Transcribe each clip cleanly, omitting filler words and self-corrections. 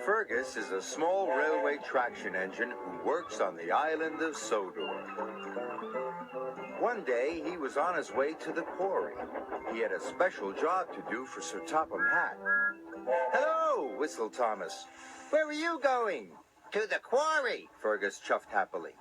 Fergus is a small railway traction engine who works on the island of Sodor. One day, he was on his way to the quarry. He had a special job to do for Sir Topham Hatt. "Hello," whistled Thomas. "Where are you going?" "To the quarry," Fergus chuffed happily.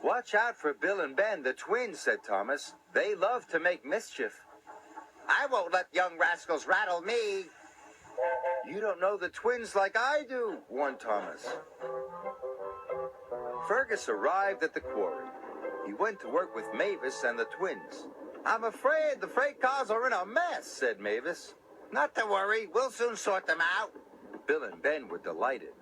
"Watch out for Bill and Ben, the twins," said Thomas. "They love to make mischief." "I won't let young rascals rattle me." "You don't know the twins like I do," warned Thomas. Fergus arrived at the quarry. He went to work with Mavis and the twins. "I'm afraid the freight cars are in a mess," said Mavis. "Not to worry, we'll soon sort them out." Bill and Ben were delighted.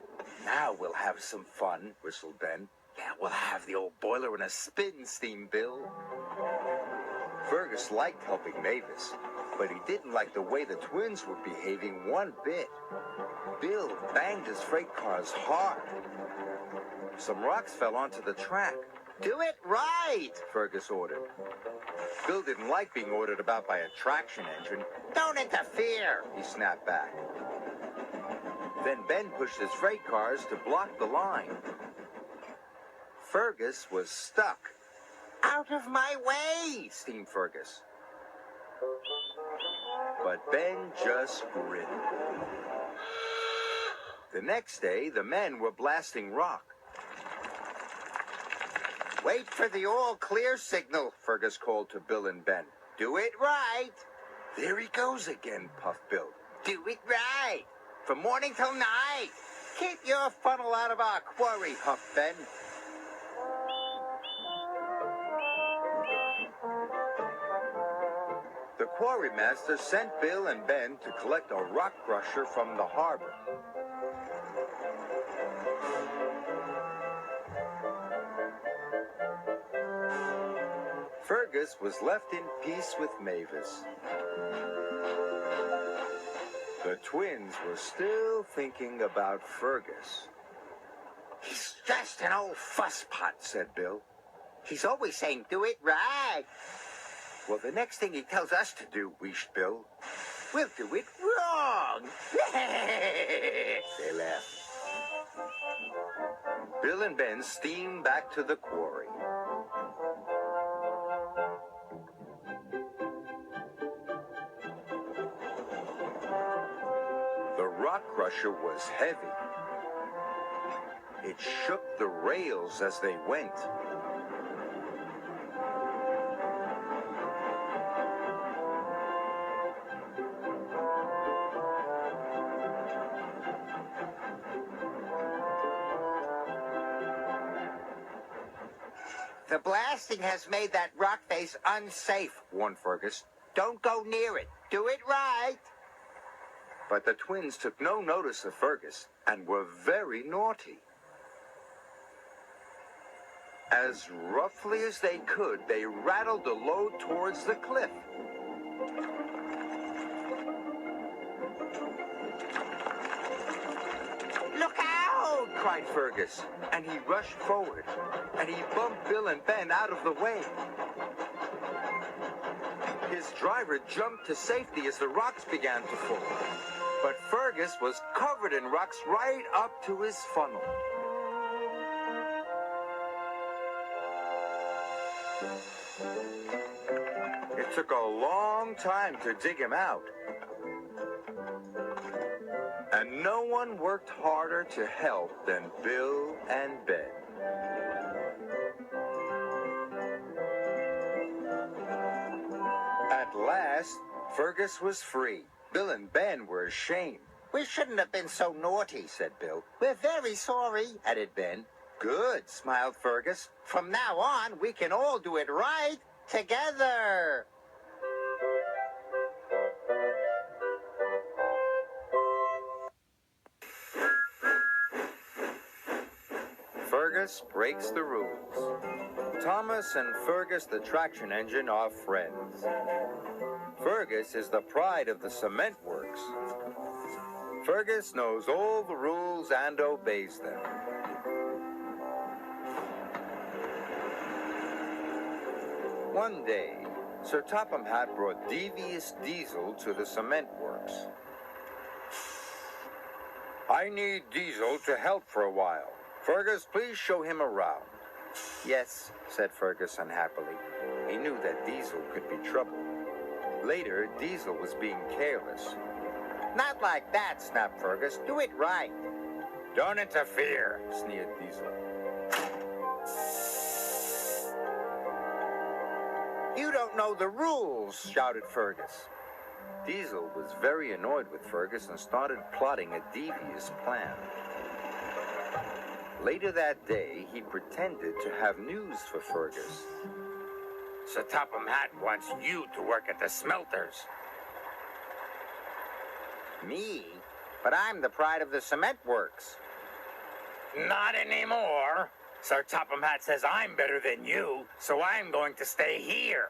"Now we'll have some fun," whistled Ben. "Yeah, we'll have the old boiler in a spin steam, Bill." Fergus liked helping Mavis, but he didn't like the way the twins were behaving one bit. Bill banged his freight cars hard. Some rocks fell onto the track. "Do it right," Fergus ordered. Bill didn't like being ordered about by a traction engine. "Don't interfere," he snapped back. Then Ben pushed his freight cars to block the line. Fergus was stuck. "Out of my way," steamed Fergus. But Ben just grinned. The next day, the men were blasting rock. "Wait for the all clear signal," Fergus called to Bill and Ben. "Do it right." "There he goes again," puffed Bill. "Do it right. From morning till night. Keep your funnel out of our quarry," huffed Ben. The quarrymaster sent Bill and Ben to collect a rock crusher from the harbor. Fergus was left in peace with Mavis. The twins were still thinking about Fergus. "He's just an old fusspot," said Bill. "He's always saying, 'Do it right.'" "Well, the next thing he tells us to do," wheezed Bill, "we'll do it wrong." They laughed. Bill and Ben steamed back to the quarry. The rock crusher was heavy. It shook the rails as they went. "The blasting has made that rock face unsafe," warned Fergus. "Don't go near it. Do it right." But the twins took no notice of Fergus and were very naughty. As roughly as they could, they rattled the load towards the cliff. "Look out!" cried Fergus, and he rushed forward, and he bumped Bill and Ben out of the way. His driver jumped to safety as the rocks began to fall, but Fergus was covered in rocks right up to his funnel. It took a long time to dig him out, and no one worked harder to help than Bill and Ben. At last, Fergus was free. Bill and Ben were ashamed. "We shouldn't have been so naughty," said Bill. "We're very sorry," added Ben. "Good," smiled Fergus. "From now on, we can all do it right together." Fergus breaks the rules. Thomas and Fergus the traction engine are friends. Fergus is the pride of the cement works. Fergus knows all the rules and obeys them. One day, Sir Topham Hatt brought devious diesel to the cement works. I need Diesel to help for a while. Fergus, please show him around. Yes, said Fergus unhappily. He knew that Diesel could be trouble. Later, Diesel was being careless. Not like that, snapped Fergus. Do it right. Don't interfere, sneered Diesel. You don't know the rules, shouted Fergus. Diesel was very annoyed with Fergus and started plotting a devious plan. Later that day, he pretended to have news for Fergus. Sir Topham Hatt wants you to work at the smelters. Me? But I'm the pride of the cement works. Not anymore. Sir Topham Hatt says I'm better than you, so I'm going to stay here.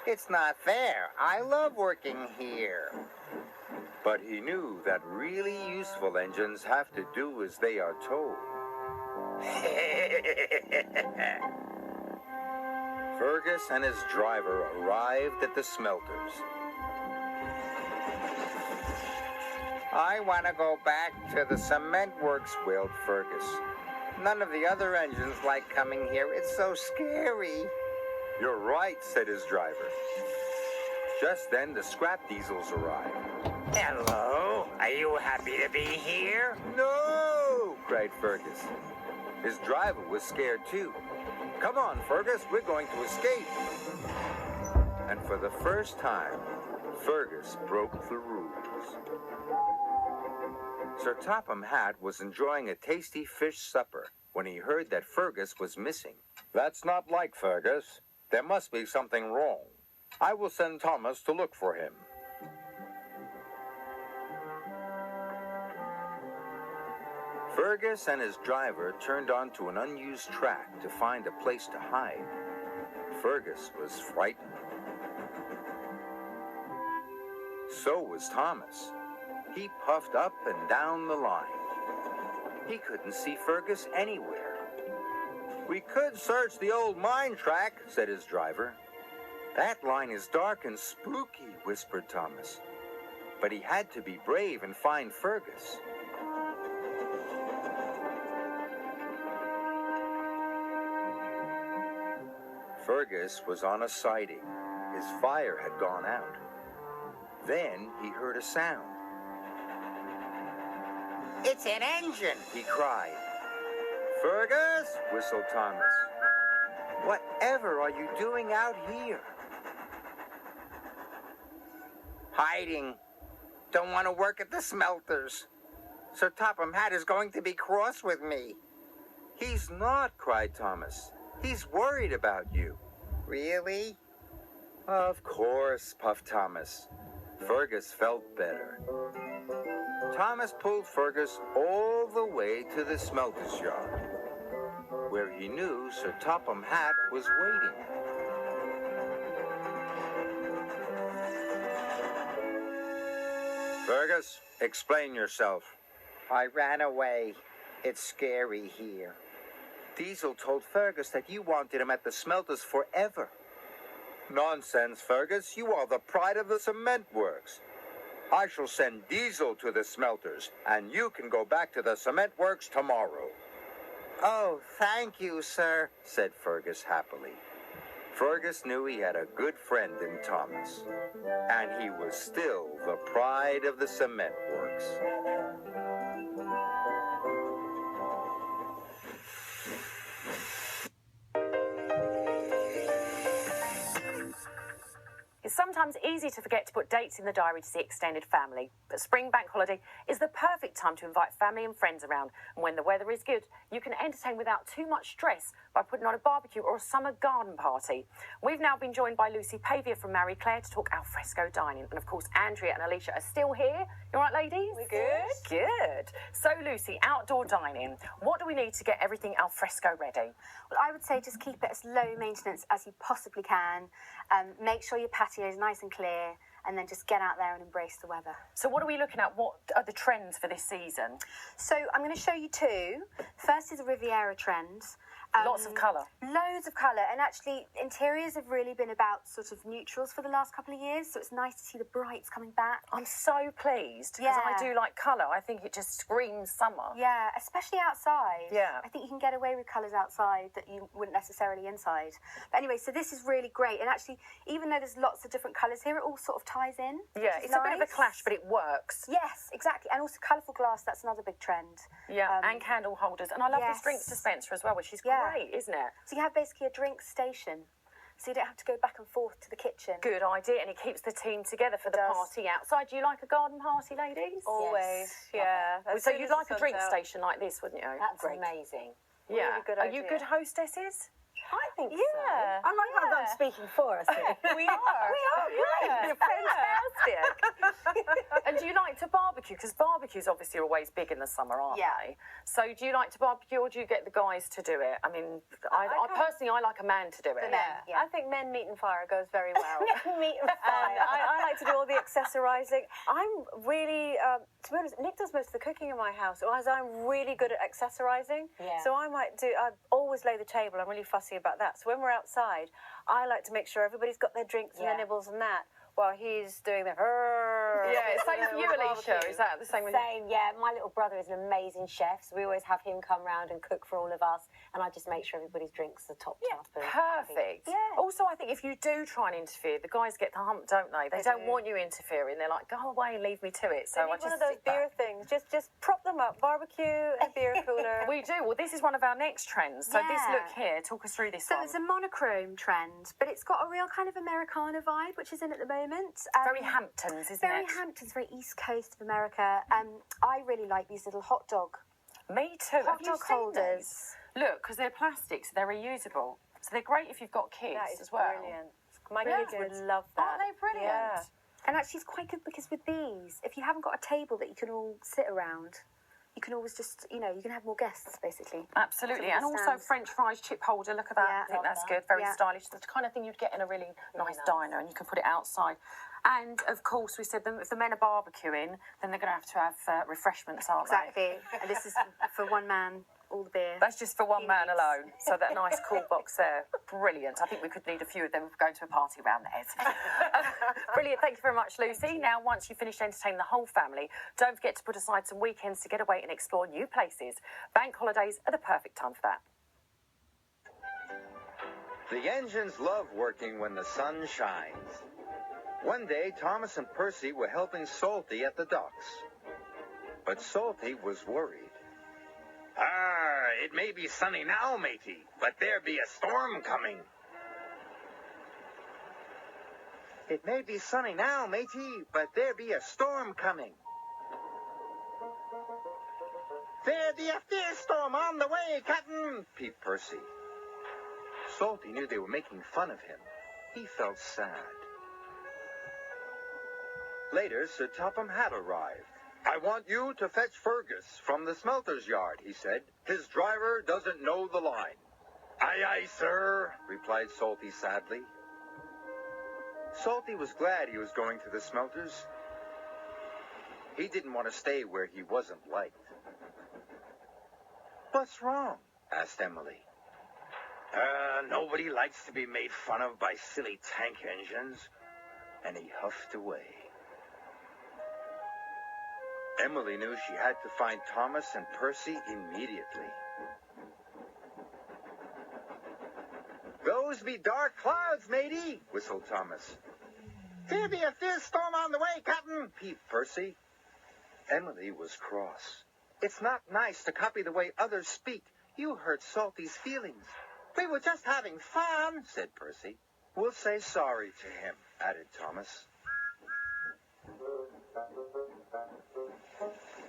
It's not fair. I love working here. But he knew that really useful engines have to do as they are told. Fergus and his driver arrived at the smelters. I want to go back to the cement works, wailed Fergus. None of the other engines like coming here. It's so scary. You're right, said his driver. Just then, the scrap diesels arrived. Hello, are you happy to be here? No, cried Fergus. His driver was scared too. Come on, Fergus, we're going to escape. And for the first time, Fergus broke the rules. Sir Topham Hatt was enjoying a tasty fish supper when he heard that Fergus was missing. That's not like Fergus. There must be something wrong. I will send Thomas to look for him. Fergus and his driver turned onto an unused track to find a place to hide. Fergus was frightened. So was Thomas. He puffed up and down the line. He couldn't see Fergus anywhere. We could search the old mine track, said his driver. That line is dark and spooky, whispered Thomas. But he had to be brave and find Fergus. Fergus was on a siding. His fire had gone out. Then he heard a sound. It's an engine, he cried. Fergus, whistled Thomas. Whatever are you doing out here? Hiding. Don't want to work at the smelters. Sir Topham Hatt is going to be cross with me. He's not, cried Thomas. He's worried about you. Really? Of course, puffed Thomas. Fergus felt better. Thomas pulled Fergus all the way to the smelter's yard, where he knew Sir Topham Hatt was waiting. Fergus, explain yourself. I ran away. It's scary here. Diesel told Fergus that you wanted him at the smelters forever. Nonsense, Fergus. You are the pride of the cement works. I shall send Diesel to the smelters, and you can go back to the cement works tomorrow. Oh, thank you, sir, said Fergus happily. Fergus knew he had a good friend in Thomas, and he was still the pride of the cement works. It's sometimes easy to forget to put dates in the diary to see extended family, but spring bank holiday is the perfect time to invite family and friends around, and when the weather is good, you can entertain without too much stress by putting on a barbecue or a summer garden party. We've now been joined by Lucy Pavia from Marie Claire to talk alfresco dining, and of course Andrea and Alicia are still here. You all right, ladies? We're good. Good. So Lucy, outdoor dining, what do we need to get everything alfresco ready? Well, I would say just keep it as low maintenance as you possibly can. Make sure your patio is nice and clear, and then just get out there and embrace the weather. So what are we looking at? What are the trends for this season? So I'm going to show you two. First is the Riviera trends. Lots of colour. Loads of colour, and actually interiors have really been about sort of neutrals for the last couple of years, so it's nice to see the brights coming back. I'm so pleased because I do like colour. I think it just screams summer. Yeah, especially outside. Yeah. I think you can get away with colours outside that you wouldn't necessarily inside. But anyway, so this is really great, and actually, even though there's lots of different colours here, it all sort of ties in. Yeah, it's a bit of a clash, but it works. Yes, exactly, and also colourful glass, that's another big trend. Yeah, and candle holders. And I love this drinks dispenser as well, which is great, isn't it? So you have basically a drink station, so you don't have to go back and forth to the kitchen. Good idea, and it keeps the team together for the party outside. Do you like a garden party, ladies? Always, yeah. So you'd like a drink station like this, wouldn't you? That's amazing. Yeah. Really good Are idea. you good hostesses? I think so. Yeah. I like how I'm speaking for us here. We are. Great. Fantastic. And do you like to barbecue? Because barbecues obviously are always big in the summer, aren't they? So do you like to barbecue, or do you get the guys to do it? I mean, I personally, I like a man to do it. I think men, meat and fire goes very well. Meat and fire. I like to do all the accessorising. I'm really, to be honest, Nick does most of the cooking in my house, whereas I'm really good at accessorising. Yeah. So I always lay the table. I'm really fussy about that. So when we're outside, I like to make sure everybody's got their drinks and their nibbles and that, while he's doing the Same for you, Alicia. Is that the same with you? Same, yeah. My little brother is an amazing chef, so we always have him come round and cook for all of us, and I just make sure everybody's drinks are topped up. Perfect. Yeah. Also, I think if you do try and interfere, the guys get the hump, don't they? They don't want you interfering. They're like, go away and leave me to it. So I just one of those sit back. beer things. Just prop them up. Barbecue and a beer cooler. We do. Well, this is one of our next trends. So this look here, talk us through this So one. it's a monochrome trend, but it's got a real kind of Americana vibe, which is in at the moment. Very Hamptons, isn't Very it? Hamptons, very East Coast of America. I really like these little hot dog Me too. Have you dog seen holders. these? Look, because they're plastic, so they're reusable. So they're great if you've got kids That is as well. brilliant. My kids would love that. Aren't they brilliant? Yeah. And actually, it's quite good because with these, if you haven't got a table that you can all sit around, you can always just, you can have more guests, basically. Absolutely. Sort And of also stands. French fries chip holder. Look at that. Yeah. I think Love that's that. good. Very Yeah. stylish. The kind of thing you'd get in a really nice diner, and you can put it outside. And of course, we said that if the men are barbecuing, then they're going to have refreshments, aren't Exactly. And this is for one man, all the beer. That's just for one man alone. So that nice cool box there. Brilliant. I think we could need a few of them going to a party around theirs. Brilliant. Thank you very much, Lucy. Now, once you've finished entertaining the whole family, don't forget to put aside some weekends to get away and explore new places. Bank holidays are the perfect time for that. The engines love working when the sun shines. One day, Thomas and Percy were helping Salty at the docks. But Salty was worried. It may be sunny now, matey, but there be a storm coming. It may be sunny now, matey, but there be a storm coming. There be a fierce storm on the way, Captain, peeped Percy. Salty knew they were making fun of him. He felt sad. Later, Sir Topham had arrived. I want you to fetch Fergus from the smelter's yard, he said. His driver doesn't know the line. Aye, aye, sir, replied Salty sadly. Salty was glad he was going to the smelters. He didn't want to stay where he wasn't liked. What's wrong? Asked Emily. Nobody likes to be made fun of by silly tank engines. And he huffed away. Emily knew she had to find Thomas and Percy immediately. Those be dark clouds, matey, whistled Thomas. There be a fierce storm on the way, Captain, peeped Percy. Emily was cross. It's not nice to copy the way others speak. You hurt Salty's feelings. We were just having fun, said Percy. We'll say sorry to him, added Thomas.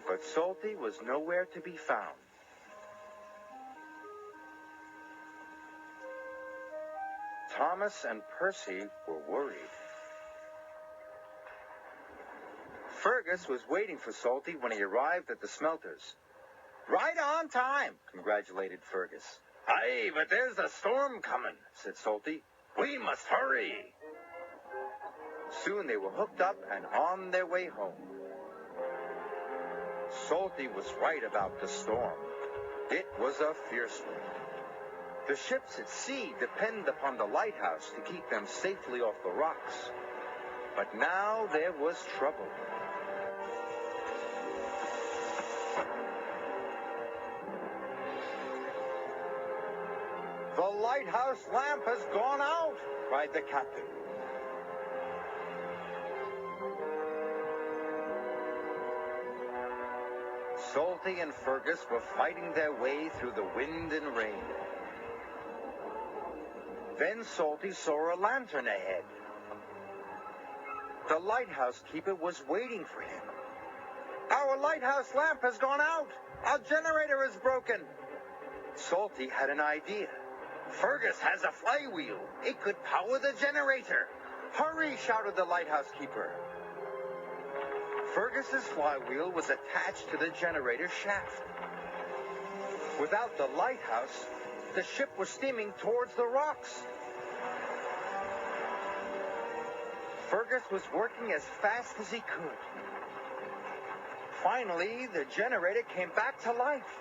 But Salty was nowhere to be found. Thomas and Percy were worried. Fergus was waiting for Salty when he arrived at the smelters. Right on time, congratulated Fergus. Aye, but there's a storm coming, said Salty. we must hurry. Soon they were hooked up and on their way home. Salty was right about the storm. It was a fierce one. The ships at sea depend upon the lighthouse to keep them safely off the rocks. But now there was trouble. The lighthouse lamp has gone out, cried the captain. Salty and Fergus were fighting their way through the wind and rain. Then Salty saw a lantern ahead. The lighthouse keeper was waiting for him. Our lighthouse lamp has gone out. Our generator is broken. Salty had an idea. Fergus has a flywheel. It could power the generator. Hurry, shouted the lighthouse keeper. Fergus's flywheel was attached to the generator shaft. Without the lighthouse, the ship was steaming towards the rocks. Fergus was working as fast as he could. Finally, the generator came back to life.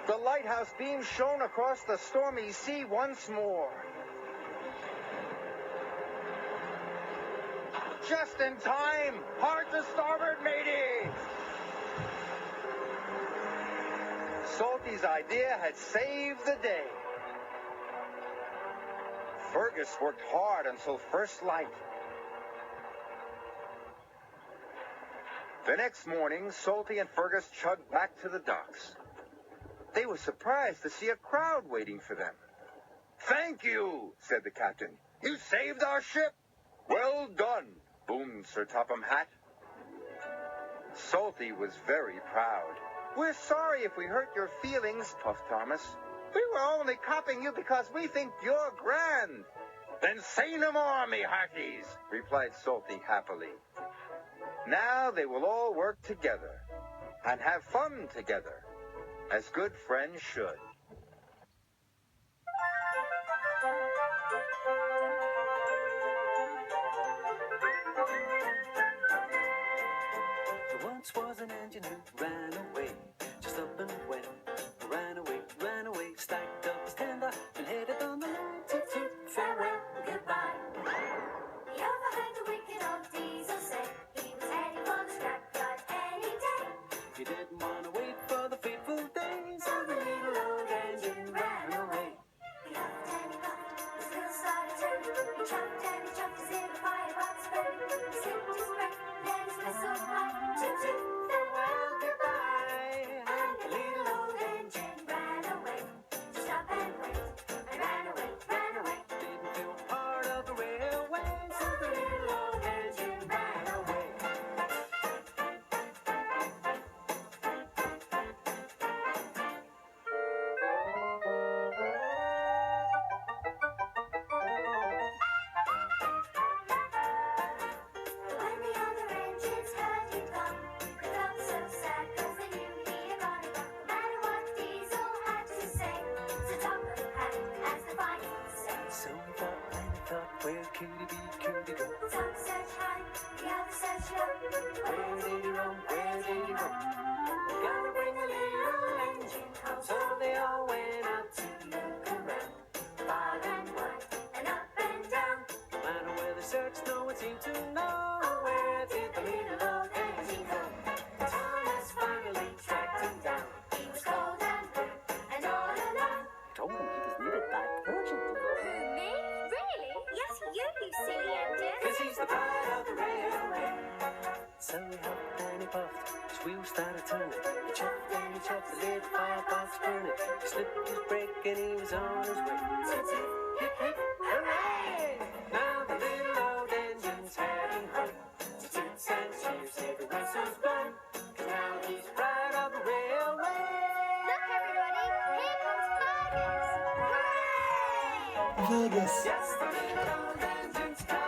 The lighthouse beam shone across the stormy sea once more. Just in time! Hard to starboard, matey! Salty's idea had saved the day. Fergus worked hard until first light. The next morning, Salty and Fergus chugged back to the docks. They were surprised to see a crowd waiting for them. "Thank you," said the captain. "You saved our ship." "Well done," boomed Sir Topham Hatt. Salty was very proud. "We're sorry if we hurt your feelings," puffed Thomas. "We were only copying you because we think you're grand." "Then say no more, me hearties," replied Salty happily. Now they will all work together and have fun together, as good friends should. There once was an engine who ran away, just up and went. Ran away, stacked up his tender and headed on the line. Toot toot, farewell, goodbye. You overheard the wicked old diesel say he was heading for the scrapyard any day. He didn't want to wait for the fateful days, so the little old engine ran away. He huffed and he puffed, his wheels started turning. He chuffed and he chuffed as if a firebox burning. He slipped his brake, let his whistle fly. Toot toot, farewell, goodbye. And the little old engine ran away. Just stop and wait, and ran away, ran away. Didn't feel part of the railway, So the little old engine ran away. When the other engines heard he'd gone, they felt so sad 'cause they knew he had gone. No matter what Diesel had to say, Sir Topham Hatt has the final say. so he thought and he thought, where could he be, could he go? Some search high, the other search low. Where did he roam, where did he roam? We gotta bring the little engine home. So they all went out to Look around, far and wide, and up and down. no matter where they searched, no one seemed to know. Where did the little old engine go? Thomas finally tracked him down. He was cold and blue and all alone. Told him he was needed back urgently. Me? Really? Yes, you silly engine. 'Cause he's the pride of the railway. So he huffed and he puffed, his wheels started turning. He chuffed and he chuffed, the little firebox burning. He slipped his brake and he was on his way. Toot toot, Hip hip, hooray! Now the little old engine's heading home. Toots and cheers, every whistle's blown. 'Cause now he's the pride of the railway. look everybody, here comes Fergus. Hooray! Yes, the little old engine's coming.